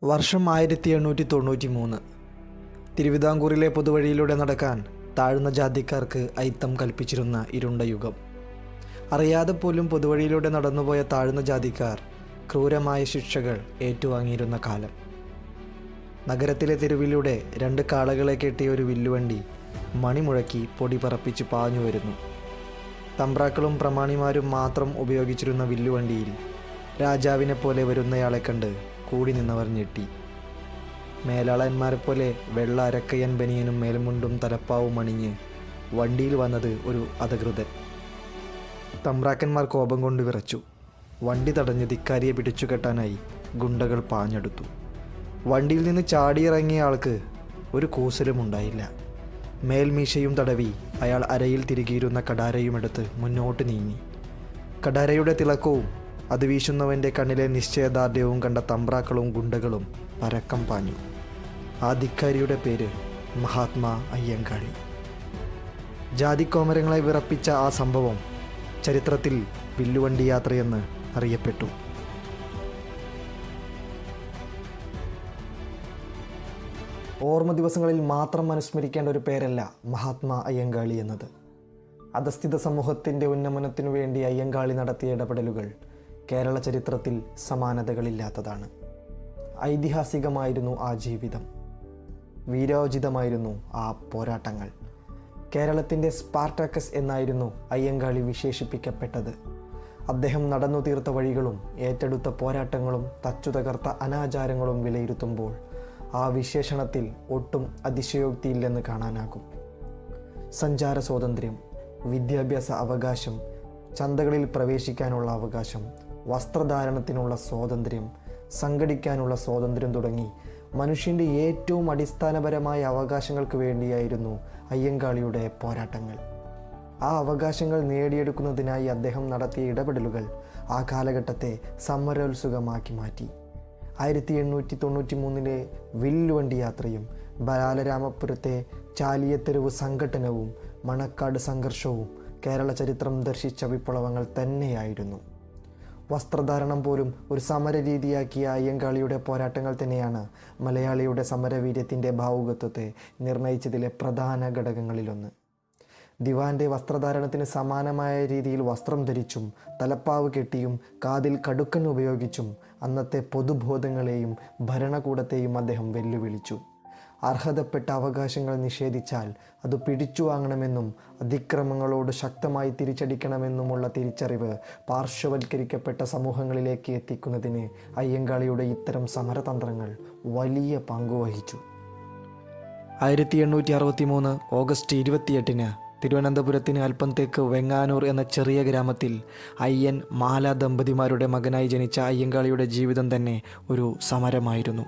വർഷം 1893. തിരുവിതാംകൂറിലെ പൊതുവഴിയിലൂടെ നടക്കാൻ താഴ്ന്ന ജാതിക്കാർക്ക് അയിത്തം കൽപ്പിച്ചിരുന്ന ഇരുണ്ട യുഗം. അറിയാതെ പോലും പൊതുവഴിയിലൂടെ നടന്നുപോയ താഴ്ന്ന ജാതിക്കാർ ക്രൂരമായ ശിക്ഷകൾ ഏറ്റുവാങ്ങിയിരുന്ന കാലം. നഗരത്തിലെ തെരുവിലൂടെ 2 കാളകളെ കെട്ടിയ ഒരു വില്ലുവണ്ടി മണിമുഴക്കി പൊടി പറപ്പിച്ച് പാഞ്ഞു വരുന്നു. തമ്പ്രാക്കളും പ്രമാണിമാരും മാത്രം ഉപയോഗിച്ചിരുന്ന വില്ലുവണ്ടിയിൽ രാജാവിനെ പോലെ വരുന്നയാളെ കണ്ട് കൂടി നിന്നവർ ഞെട്ടി. മേലാളന്മാരെപ്പോലെ വെള്ള അരക്കയ്യൻ ബനിയനും മേൽമുണ്ടും തലപ്പാവും അണിഞ്ഞ് വണ്ടിയിൽ വന്നത് ഒരു അധകൃതൻ. തമ്പ്രാക്കന്മാർ കോപം കൊണ്ട് വിറച്ചു. വണ്ടി തടഞ്ഞ് ധിക്കാരിയെ പിടിച്ചു കെട്ടാനായി ഗുണ്ടകൾ പാഞ്ഞെടുത്തു. വണ്ടിയിൽ നിന്ന് ചാടിയിറങ്ങിയ ആൾക്ക് ഒരു കൂസലുമുണ്ടായില്ല. മേൽമീശയും തടവി അയാൾ അരയിൽ തിരികിയിരുന്ന കടാരയുമെടുത്ത് മുന്നോട്ട് നീങ്ങി. കടാരയുടെ തിളക്കവും അത് വീശുന്നവൻ്റെ കണ്ണിലെ നിശ്ചയദാർഢ്യവും കണ്ട തമ്പ്രാക്കളും ഗുണ്ടകളും പരക്കം പാഞ്ഞു. ആ ധിക്കാരിയുടെ പേര് മഹാത്മാ അയ്യങ്കാളി. ജാതിക്കോമരങ്ങളെ വിറപ്പിച്ച ആ സംഭവം ചരിത്രത്തിൽ വില്ലുവണ്ടി യാത്രയെന്ന് അറിയപ്പെട്ടു. ഓർമ്മ ദിവസങ്ങളിൽ മാത്രം അനുസ്മരിക്കേണ്ട ഒരു പേരല്ല മഹാത്മാ അയ്യങ്കാളി എന്നത്. അധസ്ഥിത സമൂഹത്തിൻ്റെ ഉന്നമനത്തിനു വേണ്ടി അയ്യങ്കാളി നടത്തിയ ഇടപെടലുകൾ കേരള ചരിത്രത്തിൽ സമാനതകളില്ലാത്തതാണ്. ഐതിഹാസികമായിരുന്നു ആ ജീവിതം. വീരോചിതമായിരുന്നു ആ പോരാട്ടങ്ങൾ. കേരളത്തിൻ്റെ സ്പാർട്ടാക്കസ് എന്നായിരുന്നു അയ്യങ്കാളി വിശേഷിപ്പിക്കപ്പെട്ടത്. അദ്ദേഹം നടന്നു തീർത്ത വഴികളും ഏറ്റെടുത്ത പോരാട്ടങ്ങളും തച്ചുതകർത്ത അനാചാരങ്ങളും വിലയിരുത്തുമ്പോൾ ആ വിശേഷണത്തിൽ ഒട്ടും അതിശയോക്തിയില്ലെന്ന് കാണാനാകും. സഞ്ചാര സ്വാതന്ത്ര്യം, വിദ്യാഭ്യാസ അവകാശം, ചന്തകളിൽ പ്രവേശിക്കാനുള്ള അവകാശം, വസ്ത്രധാരണത്തിനുള്ള സ്വാതന്ത്ര്യം, സംഘടിക്കാനുള്ള സ്വാതന്ത്ര്യം തുടങ്ങി മനുഷ്യൻ്റെ ഏറ്റവും അടിസ്ഥാനപരമായ അവകാശങ്ങൾക്ക് വേണ്ടിയായിരുന്നു അയ്യങ്കാളിയുടെ പോരാട്ടങ്ങൾ. ആ അവകാശങ്ങൾ നേടിയെടുക്കുന്നതിനായി അദ്ദേഹം നടത്തിയ ഇടപെടലുകൾ ആ കാലഘട്ടത്തെ സമരോത്സുകമാക്കി മാറ്റി. 1893 വില്ലുവണ്ടി യാത്രയും ബാലരാമപുരത്തെ ചാലിയത്തെരുവ് സംഘട്ടനവും മണക്കാട് സംഘർഷവും കേരള ചരിത്രം ദർശിച്ച വിപ്ലവങ്ങൾ തന്നെയായിരുന്നു. വസ്ത്രധാരണം പോലും ഒരു സമരരീതിയാക്കിയ അയ്യങ്കാളിയുടെ പോരാട്ടങ്ങൾ തന്നെയാണ് മലയാളിയുടെ സമരവീര്യത്തിൻ്റെ ഭാവുകത്വത്തെ നിർണയിച്ചതിലെ പ്രധാന ഘടകങ്ങളിലൊന്ന്. ദിവാൻ്റെ വസ്ത്രധാരണത്തിന് സമാനമായ രീതിയിൽ വസ്ത്രം ധരിച്ചും തലപ്പാവ് കെട്ടിയും കാതിൽ കടുക്കൻ ഉപയോഗിച്ചും അന്നത്തെ പൊതുബോധങ്ങളെയും ഭരണകൂടത്തെയും അദ്ദേഹം വെല്ലുവിളിച്ചു. അർഹതപ്പെട്ട അവകാശങ്ങൾ നിഷേധിച്ചാൽ അത് പിടിച്ചു വാങ്ങണമെന്നും അതിക്രമങ്ങളോട് ശക്തമായി തിരിച്ചടിക്കണമെന്നുമുള്ള തിരിച്ചറിവ് പാർശ്വവൽക്കരിക്കപ്പെട്ട സമൂഹങ്ങളിലേക്ക് എത്തിക്കുന്നതിന് അയ്യങ്കാളിയുടെ ഇത്തരം സമരതന്ത്രങ്ങൾ വലിയ പങ്കുവഹിച്ചു. 1863 ഓഗസ്റ്റ് 28 തിരുവനന്തപുരത്തിന് അല്പം തെക്ക് വെങ്ങാനൂർ എന്ന ചെറിയ ഗ്രാമത്തിൽ അയ്യൻ മാല ദമ്പതിമാരുടെ മകനായി ജനിച്ച അയ്യങ്കാളിയുടെ ജീവിതം തന്നെ ഒരു സമരമായിരുന്നു.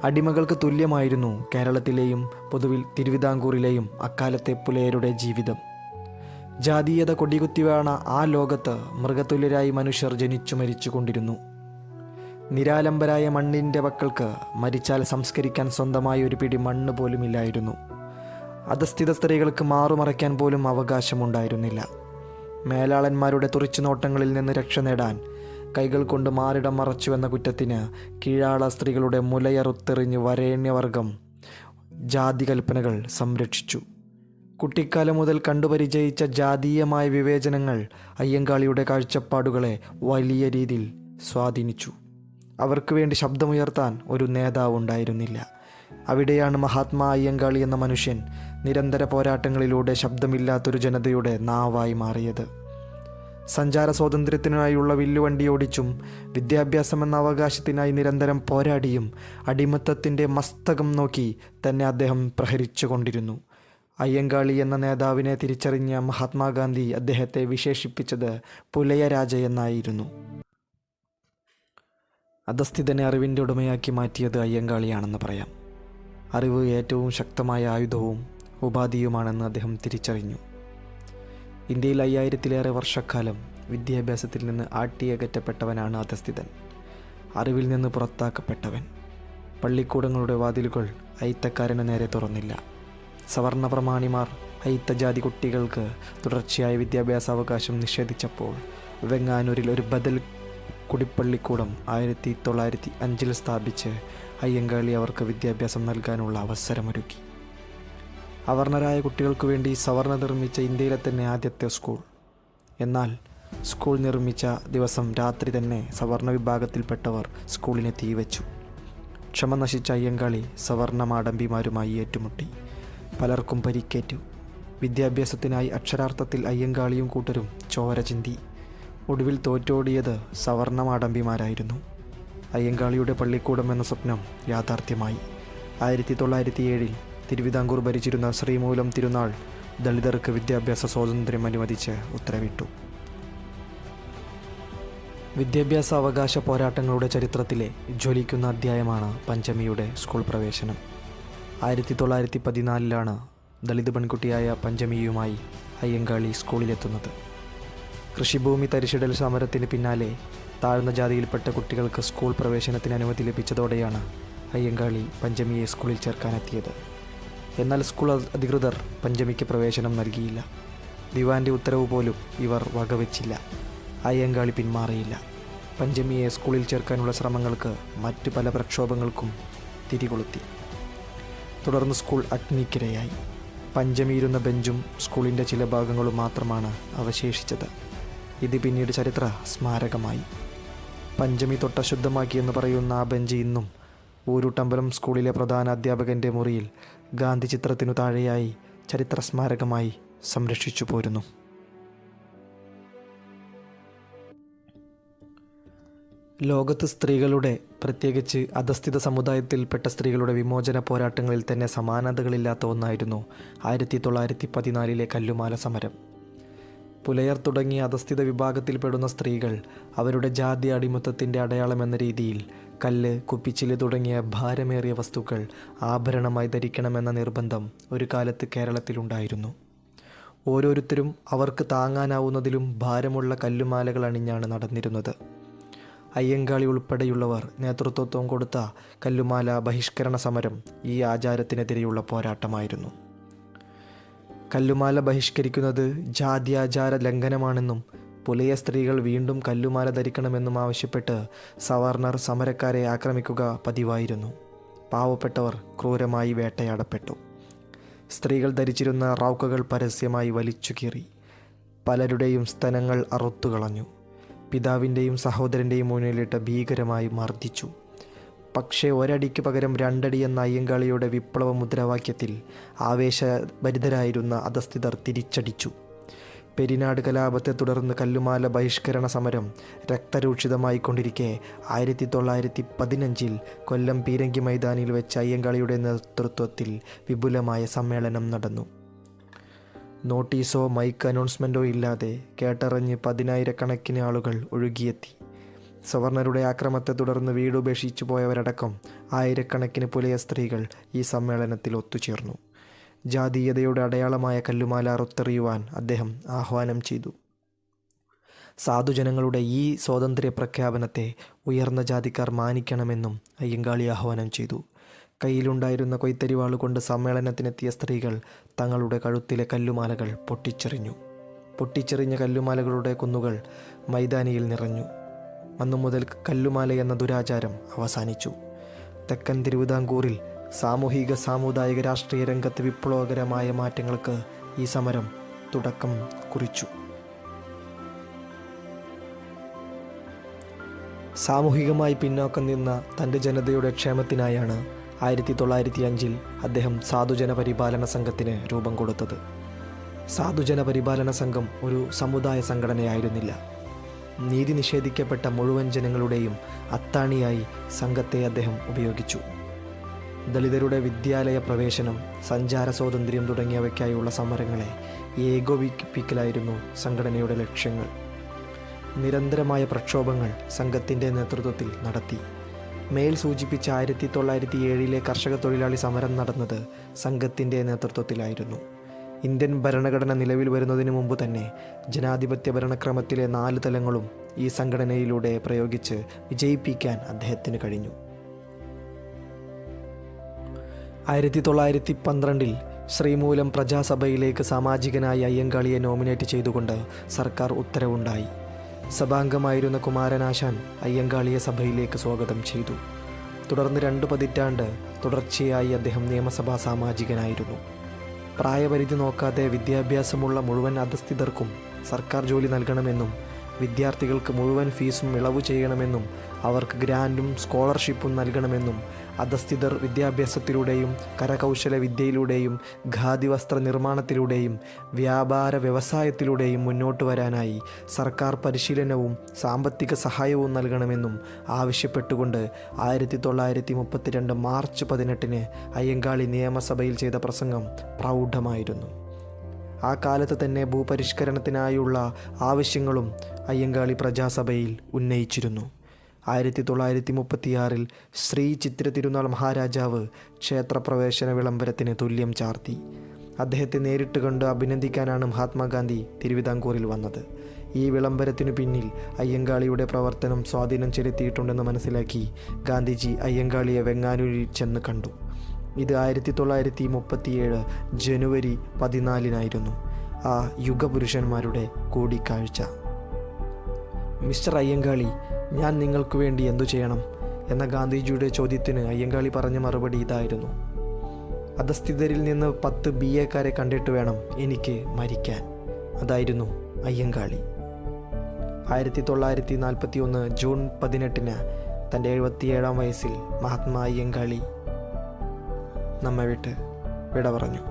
അടിമകൾക്ക് തുല്യമായിരുന്നു കേരളത്തിലെയും പൊതുവിൽ തിരുവിതാംകൂറിലെയും അക്കാലത്തെ പുലയരുടെ ജീവിതം. ജാതീയത കൊടികുത്തിവാണ ആ ലോകത്ത് മൃഗതുല്യരായി മനുഷ്യർ ജനിച്ചു മരിച്ചു കൊണ്ടിരുന്നു. നിരാലംബരായ മണ്ണിൻ്റെ മക്കൾക്ക് മരിച്ചാൽ സംസ്കരിക്കാൻ സ്വന്തമായി ഒരു പിടി മണ്ണ് പോലുമില്ലായിരുന്നു. അധസ്ഥിത സ്ത്രീകൾക്ക് മാറുമറയ്ക്കാൻ പോലും അവകാശമുണ്ടായിരുന്നില്ല. മേലാളന്മാരുടെ തുറിച്ചുനോട്ടങ്ങളിൽ നിന്ന് രക്ഷ നേടാൻ കൈകൾ കൊണ്ട് മാറിടം മറച്ചുവെന്ന കുറ്റത്തിന് കീഴാള സ്ത്രീകളുടെ മുലയറുത്തെറിഞ്ഞ് വരേണ്യവർഗം ജാതി കൽപ്പനകൾ സംരക്ഷിച്ചു. കുട്ടിക്കാലം മുതൽ കണ്ടുപരിചയിച്ച ജാതീയമായ വിവേചനങ്ങൾ അയ്യങ്കാളിയുടെ കാഴ്ചപ്പാടുകളെ വലിയ രീതിയിൽ സ്വാധീനിച്ചു. അവർക്ക് വേണ്ടി ശബ്ദമുയർത്താൻ ഒരു നേതാവ് ഉണ്ടായിരുന്നില്ല. അവിടെയാണ് മഹാത്മാ അയ്യങ്കാളി എന്ന മനുഷ്യൻ നിരന്തര പോരാട്ടങ്ങളിലൂടെ ശബ്ദമില്ലാത്തൊരു ജനതയുടെ നാവായി മാറിയത്. സഞ്ചാര സ്വാതന്ത്ര്യത്തിനായുള്ള വില്ലുവണ്ടി ഓടിച്ചും വിദ്യാഭ്യാസം എന്ന അവകാശത്തിനായി നിരന്തരം പോരാടിയും അടിമത്തത്തിൻ്റെ മസ്തകം നോക്കി തന്നെ അദ്ദേഹം പ്രഹരിച്ചു കൊണ്ടിരുന്നു. അയ്യങ്കാളി എന്ന നേതാവിനെ തിരിച്ചറിഞ്ഞ മഹാത്മാഗാന്ധി അദ്ദേഹത്തെ വിശേഷിപ്പിച്ചത് പുലയരാജ എന്നായിരുന്നു. അധസ്ഥിതനെ അറിവിൻ്റെ ഉടമയാക്കി മാറ്റിയത് അയ്യങ്കാളിയാണെന്ന് പറയാം. അറിവ് ഏറ്റവും ശക്തമായ ആയുധവും ഉപാധിയുമാണെന്ന് അദ്ദേഹം തിരിച്ചറിഞ്ഞു. ഇന്ത്യയിൽ 5000-ലേറെ വർഷക്കാലം വിദ്യാഭ്യാസത്തിൽ നിന്ന് ആട്ടിയകറ്റപ്പെട്ടവനാണ് അധസ്ഥിതൻ, അറിവിൽ നിന്ന് പുറത്താക്കപ്പെട്ടവൻ. പള്ളിക്കൂടങ്ങളുടെ വാതിലുകൾ അയിത്തക്കാരന് നേരെ തുറന്നില്ല. സവർണ പ്രമാണിമാർ അയിത്തജാതി കുട്ടികൾക്ക് തുടർച്ചയായ വിദ്യാഭ്യാസാവകാശം നിഷേധിച്ചപ്പോൾ വെങ്ങാനൂരിൽ ഒരു ബദൽ കുടിപ്പള്ളിക്കൂടം 1905 സ്ഥാപിച്ച് അയ്യങ്കാളി അവർക്ക് വിദ്യാഭ്യാസം നൽകാനുള്ള അവസരമൊരുക്കി. അവർണരായ കുട്ടികൾക്കു വേണ്ടി സവർണ നിർമ്മിച്ച ഇന്ത്യയിലെ തന്നെ ആദ്യത്തെ സ്കൂൾ. എന്നാൽ സ്കൂൾ നിർമ്മിച്ച ദിവസം രാത്രി തന്നെ സവർണ വിഭാഗത്തിൽപ്പെട്ടവർ സ്കൂളിനെ തീവച്ചു. ക്ഷമ നശിച്ച അയ്യങ്കാളി സവർണ മാടമ്പിമാരുമായി ഏറ്റുമുട്ടി. പലർക്കും പരിക്കേറ്റു. വിദ്യാഭ്യാസത്തിനായി അക്ഷരാർത്ഥത്തിൽ അയ്യങ്കാളിയും കൂട്ടരും ചോര ചിന്തി. ഒടുവിൽ തോറ്റോടിയത് സവർണ മാടമ്പിമാരായിരുന്നു. അയ്യങ്കാളിയുടെ പള്ളിക്കൂടം എന്ന സ്വപ്നം യാഥാർത്ഥ്യമായി. 1907 തിരുവിതാംകൂർ ഭരിച്ചിരുന്ന ശ്രീമൂലം തിരുനാൾ ദളിതർക്ക് വിദ്യാഭ്യാസ സ്വാതന്ത്ര്യം അനുവദിച്ച് ഉത്തരവിട്ടു. വിദ്യാഭ്യാസ അവകാശ പോരാട്ടങ്ങളുടെ ചരിത്രത്തിലെ ജ്വലിക്കുന്ന അധ്യായമാണ് പഞ്ചമിയുടെ സ്കൂൾ പ്രവേശനം. 1914 ദളിത് പെൺകുട്ടിയായ പഞ്ചമിയുമായി അയ്യങ്കാളി സ്കൂളിലെത്തുന്നത്. കൃഷിഭൂമി തരിശിടൽ സമരത്തിന് പിന്നാലെ താഴ്ന്ന ജാതിയിൽപ്പെട്ട കുട്ടികൾക്ക് സ്കൂൾ പ്രവേശനത്തിന് അനുമതി ലഭിച്ചതോടെയാണ് അയ്യങ്കാളി പഞ്ചമിയെ സ്കൂളിൽ ചേർക്കാനെത്തിയത്. എന്നാൽ സ്കൂൾ അധികൃതർ പഞ്ചമിക്ക് പ്രവേശനം നൽകിയില്ല. ദിവാൻ്റെ ഉത്തരവ് പോലും ഇവർ വകവെച്ചില്ല. അയ്യങ്കാളി പിന്മാറിയില്ല. പഞ്ചമിയെ സ്കൂളിൽ ചേർക്കാനുള്ള ശ്രമങ്ങൾക്ക് മറ്റു പല പ്രക്ഷോഭങ്ങൾക്കും തിരികൊളുത്തി. തുടർന്ന് സ്കൂൾ അഗ്നിക്കിരയായി. പഞ്ചമി ഇരുന്ന ബെഞ്ചും സ്കൂളിൻ്റെ ചില ഭാഗങ്ങളും മാത്രമാണ് അവശേഷിച്ചത്. ഇത് പിന്നീട് ചരിത്ര സ്മാരകമായി. പഞ്ചമി തൊട്ട ശുദ്ധമാക്കിയെന്ന് പറയുന്ന ആ ബെഞ്ച് ഇന്നും ഊരുട്ടമ്പലം സ്കൂളിലെ പ്രധാന അധ്യാപകൻ്റെ മുറിയിൽ ഗാന്ധി ചിത്രത്തിനു താഴെയായി ചരിത്ര സ്മാരകമായി സംരക്ഷിച്ചു പോരുന്നു. ലോകത്ത് സ്ത്രീകളുടെ, പ്രത്യേകിച്ച് അധസ്ഥിത സമുദായത്തിൽപ്പെട്ട സ്ത്രീകളുടെ വിമോചന പോരാട്ടങ്ങളിൽ തന്നെ സമാനതകളില്ലാത്ത ഒന്നായിരുന്നു 1914 കല്ലുമാല സമരം. പുലയർ തുടങ്ങിയ അധസ്ഥിത വിഭാഗത്തിൽപ്പെടുന്ന സ്ത്രീകൾ അവരുടെ ജാതി അടിമത്തത്തിൻ്റെ അടയാളമെന്ന രീതിയിൽ കല്ല്, കുപ്പിച്ചില് തുടങ്ങിയ ഭാരമേറിയ വസ്തുക്കൾ ആഭരണമായി ധരിക്കണമെന്ന നിർബന്ധം ഒരു കാലത്ത് കേരളത്തിലുണ്ടായിരുന്നു. ഓരോരുത്തരും അവർക്ക് താങ്ങാനാവുന്നതിലും ഭാരമുള്ള കല്ലുമാലകൾ അണിഞ്ഞാണ് നടന്നിരുന്നത്. അയ്യങ്കാളി ഉൾപ്പെടെയുള്ളവർ നേതൃത്വം കൊടുത്ത കല്ലുമാല ബഹിഷ്കരണ സമരം ഈ ആചാരത്തിനെതിരെയുള്ള പോരാട്ടമായിരുന്നു. കല്ലുമാല ബഹിഷ്കരിക്കുന്നത് ജാത്യാചാര ലംഘനമാണെന്നും പുലയ സ്ത്രീകൾ വീണ്ടും കല്ലുമാല ധരിക്കണമെന്നും ആവശ്യപ്പെട്ട് സവർണർ സമരക്കാരെ ആക്രമിക്കുക പതിവായിരുന്നു. പാവപ്പെട്ടവർ ക്രൂരമായി വേട്ടയാടപ്പെട്ടു. സ്ത്രീകൾ ധരിച്ചിരുന്ന റൗക്കകൾ പരസ്യമായി വലിച്ചു കീറി. പലരുടെയും സ്തനങ്ങൾ അറുത്തുകളഞ്ഞു. പിതാവിൻ്റെയും സഹോദരൻ്റെയും മുന്നിലിട്ട് ഭീകരമായി മർദ്ദിച്ചു. പക്ഷേ ഒരടിക്ക് പകരം രണ്ടടി എന്ന അയ്യങ്കാളിയുടെ വിപ്ലവ മുദ്രാവാക്യത്തിൽ ആവേശഭരിതരായിരുന്ന അധസ്ഥിതർ തിരിച്ചടിച്ചു. പെരിനാട് കലാപത്തെ തുടർന്ന് കല്ലുമാല ബഹിഷ്കരണ സമരം രക്തരൂക്ഷിതമായി കൊണ്ടിരിക്കെ 1915 കൊല്ലം പീരങ്കി മൈതാനിയിൽ വെച്ച് അയ്യങ്കാളിയുടെ നേതൃത്വത്തിൽ വിപുലമായ സമ്മേളനം നടന്നു. നോട്ടീസോ മൈക്ക് അനൗൺസ്മെൻറ്റോ ഇല്ലാതെ കേട്ടറിഞ്ഞ് 10,000-കണക്കിന് ആളുകൾ ഒഴുകിയെത്തി. സവർണരുടെ ആക്രമണത്തെ തുടർന്ന് വീടുപേക്ഷിച്ചു പോയവരടക്കം 1000-കണക്കിന് പുലയ സ്ത്രീകൾ ഈ സമ്മേളനത്തിൽ ഒത്തുചേർന്നു. ജാതീയതയുടെ അടയാളമായ കല്ലുമാല അറുത്തെറിയുവാൻ അദ്ദേഹം ആഹ്വാനം ചെയ്തു. സാധുജനങ്ങളുടെ ഈ സ്വാതന്ത്ര്യ പ്രഖ്യാപനത്തെ ഉയർന്ന ജാതിക്കാർ മാനിക്കണമെന്നും അയ്യങ്കാളി ആഹ്വാനം ചെയ്തു. കയ്യിലുണ്ടായിരുന്ന കൊയ്ത്തരിവാള് കൊണ്ട് സമ്മേളനത്തിനെത്തിയ സ്ത്രീകൾ തങ്ങളുടെ കഴുത്തിലെ കല്ലുമാലകൾ പൊട്ടിച്ചെറിഞ്ഞു. പൊട്ടിച്ചെറിഞ്ഞ കല്ലുമാലകളുടെ കുന്നുകൾ മൈതാനിയിൽ നിറഞ്ഞു. അന്നു മുതൽ കല്ലുമാല എന്ന ദുരാചാരം അവസാനിച്ചു. തെക്കൻ തിരുവിതാംകൂറിൽ സാമൂഹിക, സാമുദായിക, രാഷ്ട്രീയ രംഗത്ത് വിപ്ലവകരമായ മാറ്റങ്ങൾക്ക് ഈ സമരം തുടക്കം കുറിച്ചു. സാമൂഹികമായി പിന്നോക്കം നിന്ന തൻ്റെ ജനതയുടെ ക്ഷേമത്തിനായാണ് 1905 അദ്ദേഹം സാധുജന പരിപാലന സംഘത്തിന് രൂപം കൊടുത്തത്. സാധുജന പരിപാലന സംഘം ഒരു സമുദായ സംഘടനയായിരുന്നില്ല. നീതി നിഷേധിക്കപ്പെട്ട മുഴുവൻ ജനങ്ങളുടെയും അത്താണിയായി സംഘത്തെ അദ്ദേഹം ഉപയോഗിച്ചു. ദളിതരുടെ വിദ്യാലയ പ്രവേശനം, സഞ്ചാര സ്വാതന്ത്ര്യം തുടങ്ങിയവയ്ക്കായുള്ള സമരങ്ങളെ ഏകോപിപ്പിക്കലായിരുന്നു സംഘടനയുടെ ലക്ഷ്യങ്ങൾ. നിരന്തരമായ പ്രക്ഷോഭങ്ങൾ സംഘത്തിൻ്റെ നേതൃത്വത്തിൽ നടത്തി. മേൽ സൂചിപ്പിച്ച 1907 കർഷക തൊഴിലാളി സമരം നടന്നത് സംഘത്തിൻ്റെ നേതൃത്വത്തിലായിരുന്നു. ഇന്ത്യൻ ഭരണഘടന നിലവിൽ വരുന്നതിന് മുമ്പ് തന്നെ ജനാധിപത്യ ഭരണക്രമത്തിലെ 4 തലങ്ങളും ഈ സംഘടനയിലൂടെ പ്രയോഗിച്ച് വിജയിപ്പിക്കാൻ അദ്ദേഹത്തിന് കഴിഞ്ഞു. 1912 ശ്രീമൂലം പ്രജാസഭയിലേക്ക് സാമാജികനായി അയ്യങ്കാളിയെ നോമിനേറ്റ് ചെയ്തുകൊണ്ട് സർക്കാർ ഉത്തരവുണ്ടായി. സഭാംഗമായിരുന്ന കുമാരനാശാൻ അയ്യങ്കാളിയെ സഭയിലേക്ക് സ്വാഗതം ചെയ്തു. തുടർന്ന് 2 പതിറ്റാണ്ട് തുടർച്ചയായി അദ്ദേഹം നിയമസഭാ സാമാജികനായിരുന്നു. പ്രായപരിധി നോക്കാതെ വിദ്യാഭ്യാസമുള്ള മുഴുവൻ അധസ്ഥിതർക്കും സർക്കാർ ജോലി നൽകണമെന്നും വിദ്യാർത്ഥികൾക്ക് മുഴുവൻ ഫീസും ഇളവ് ചെയ്യണമെന്നും അവർക്ക് ഗ്രാൻറ്റും സ്കോളർഷിപ്പും നൽകണമെന്നും അധസ്ഥിതർ വിദ്യാഭ്യാസത്തിലൂടെയും കരകൗശല വിദ്യയിലൂടെയും ഖാദി വസ്ത്ര നിർമ്മാണത്തിലൂടെയും വ്യാപാര വ്യവസായത്തിലൂടെയും മുന്നോട്ട് വരാനായി സർക്കാർ പരിശീലനവും സാമ്പത്തിക സഹായവും നൽകണമെന്നും ആവശ്യപ്പെട്ടുകൊണ്ട് 1932 മാർച്ച് 18 അയ്യങ്കാളി നിയമസഭയിൽ ചെയ്ത പ്രസംഗം പ്രൗഢമായിരുന്നു. ആ കാലത്ത് തന്നെ ഭൂപരിഷ്കരണത്തിനായുള്ള ആവശ്യങ്ങളും അയ്യങ്കാളി പ്രജാസഭയിൽ ഉന്നയിച്ചിരുന്നു. 1936 ശ്രീ ചിത്ര തിരുനാൾ മഹാരാജാവ് ക്ഷേത്രപ്രവേശന വിളംബരത്തിന് തുല്യം ചാർത്തി. അദ്ദേഹത്തെ നേരിട്ട് കണ്ട് അഭിനന്ദിക്കാനാണ് മഹാത്മാഗാന്ധി തിരുവിതാംകൂറിൽ വന്നത്. ഈ വിളംബരത്തിനു പിന്നിൽ അയ്യങ്കാളിയുടെ പ്രവർത്തനം സ്വാധീനം ചെലുത്തിയിട്ടുണ്ടെന്ന് മനസ്സിലാക്കി ഗാന്ധിജി അയ്യങ്കാളിയെ വെങ്ങാനൂരിൽ ചെന്ന് കണ്ടു. ഇത് 1937 ജനുവരി 14 ആ യുഗപുരുഷന്മാരുടെ കൂടിക്കാഴ്ച. മിസ്റ്റർ അയ്യങ്കാളി, ഞാൻ നിങ്ങൾക്ക് വേണ്ടി എന്തു ചെയ്യണം എന്ന ഗാന്ധിജിയുടെ ചോദ്യത്തിന് അയ്യങ്കാളി പറഞ്ഞ മറുപടി ഇതായിരുന്നു: അധസ്ഥിതരിൽ നിന്ന് 10 BA-ക്കാരെ കണ്ടിട്ട് വേണം എനിക്ക് മരിക്കാൻ. അതായിരുന്നു അയ്യങ്കാളി. 1941 ജൂൺ 18 തൻ്റെ 77-ാം വയസ്സിൽ മഹാത്മാ അയ്യങ്കാളി നമ്മെ വിട്ട് വിട പറഞ്ഞു.